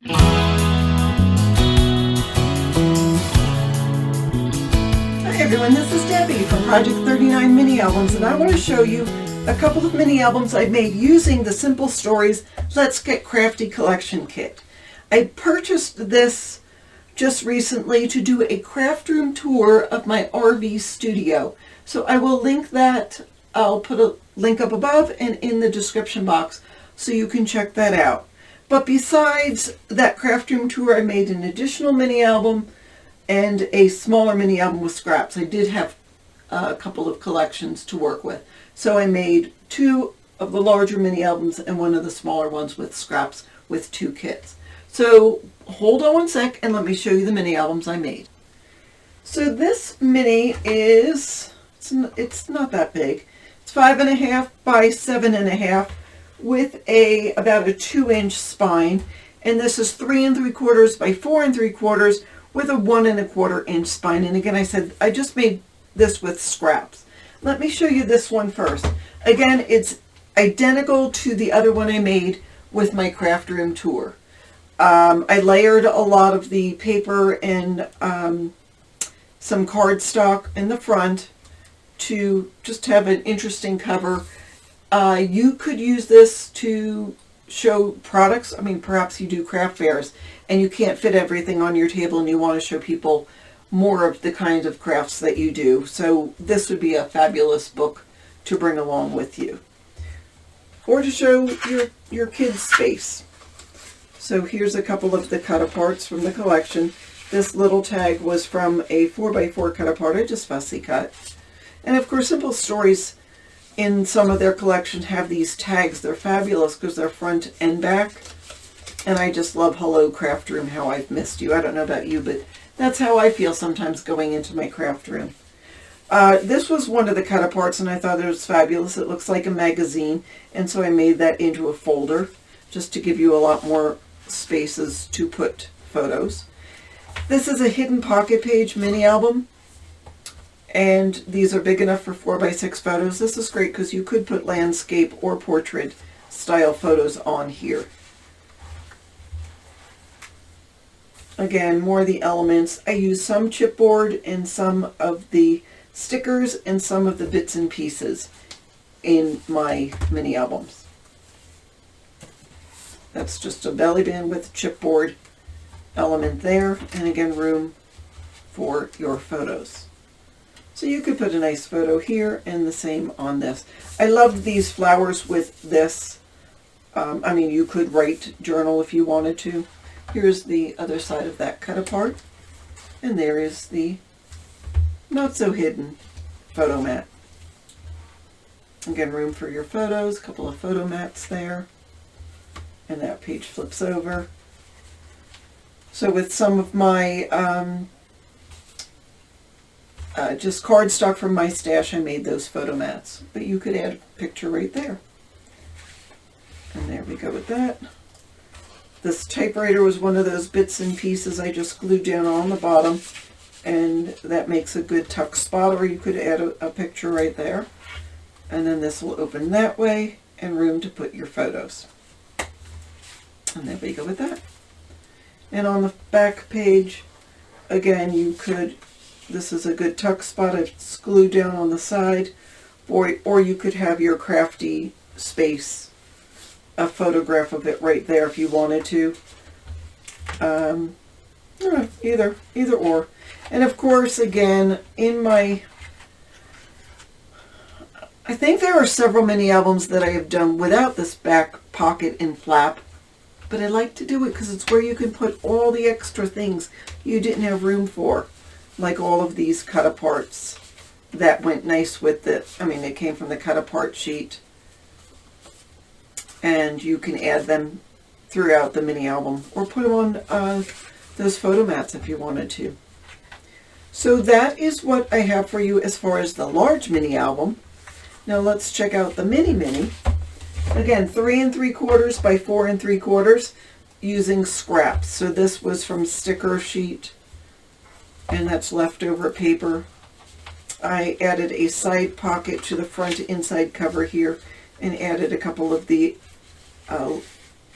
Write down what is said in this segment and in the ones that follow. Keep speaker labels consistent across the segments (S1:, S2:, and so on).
S1: Hi everyone, this is Debbie from Project 39 Mini Albums, and I want to show you a couple of mini albums I made using the Simple Stories Let's Get Crafty collection kit. I purchased this just recently to do a craft room tour of my RV studio. So I will link that. I'll put a link up above and in the description box so you can check that out. But besides that craft room tour, I made an additional mini album and a smaller mini album with scraps. I did have a couple of collections to work with. So I made 2 of the larger mini albums and 1 of the smaller ones with scraps with 2 kits. So hold on one sec and let me show you the mini albums I made. So this mini is, it's not that big. It's 5.5 by 7.5 with about a 2-inch spine. And this is 3 3/4 by 4 3/4 with a 1 1/4 inch spine. And again, I said I just made this with scraps. Let me show you this one first. Again, it's identical to the other one I made with my craft room tour. I layered a lot of the paper and some cardstock in the front to just have an interesting cover. You could use this to show products. I mean, perhaps you do craft fairs and you can't fit everything on your table and you want to show people more of the kinds of crafts that you do. So this would be a fabulous book to bring along with you. Or to show your kids' space. So here's a couple of the cut-aparts from the collection. This little tag was from a 4x4 cut-apart I just fussy cut. And of course, Simple Stories in some of their collection have these tags. They're fabulous because they're front and back. And I just love Hello Craft Room, how I've missed you. I don't know about you, but that's how I feel sometimes going into my craft room. This was one of the cut-aparts, and I thought it was fabulous. It looks like a magazine, and so I made that into a folder just to give you a lot more spaces to put photos. This is a hidden pocket page mini album, and these are big enough for 4x6 photos. This is great because you could put landscape or portrait style photos on here. Again, more of the elements. I use some chipboard and some of the stickers and some of the bits and pieces in my mini albums. That's just a belly band with chipboard element there, and again, room for your photos. So you could put a nice photo here and the same on this. I love these flowers with this. I mean, you could write journal if you wanted to. Here's the other side of that cut apart. And there is the not so hidden photo mat. Again, room for your photos, a couple of photo mats there. And that page flips over. So with some of my just cardstock from my stash, I made those photo mats. But you could add a picture right there. And there we go with that. This typewriter was one of those bits and pieces I just glued down on the bottom, and that makes a good tuck spot, or you could add a picture right there. And then this will open that way, and room to put your photos. And there we go with that. And on the back page, again, you could, this is a good tuck spot. It's glued down on the side, or you could have your crafty space, a photograph of it right there if you wanted to. Either or. And of course, again, in my, I think there are several mini albums that I have done without this back pocket and flap, but I like to do it because it's where you can put all the extra things you didn't have room for, like all of these cut aparts that went nice with it. I mean, they came from the cut apart sheet. And you can add them throughout the mini album or put them on those photo mats if you wanted to. So that is what I have for you as far as the large mini album. Now let's check out the mini. Again, 3 3/4 by 4 3/4 using scraps. So this was from sticker sheet, and that's leftover paper. I added a side pocket to the front inside cover here and added a couple of the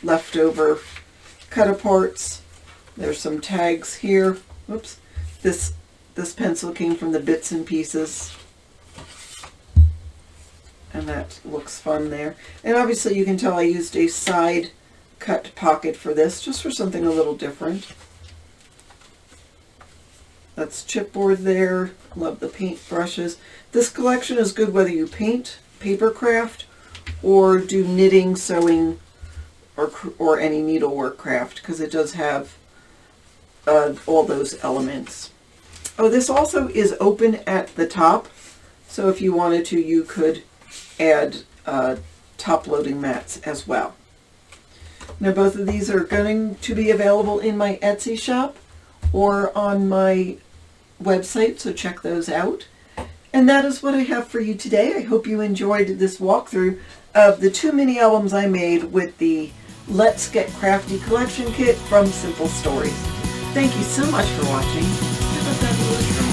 S1: leftover cut-aparts. There's some tags here. Whoops. This pencil came from the Bits and Pieces. And that looks fun there. And obviously you can tell I used a side cut pocket for this, just for something a little different. That's chipboard there. Love the paint brushes. This collection is good whether you paint, paper craft, or do knitting, sewing, or any needlework craft, because it does have all those elements. Oh, this also is open at the top, so if you wanted to, you could add top loading mats as well. Now both of these are going to be available in my Etsy shop or on my website, so check those out. And that is what I have for you today. I hope you enjoyed this walkthrough of the 2 mini albums I made with the Let's Get Crafty collection kit from Simple Stories. Thank you so much for watching. Have a fabulous day.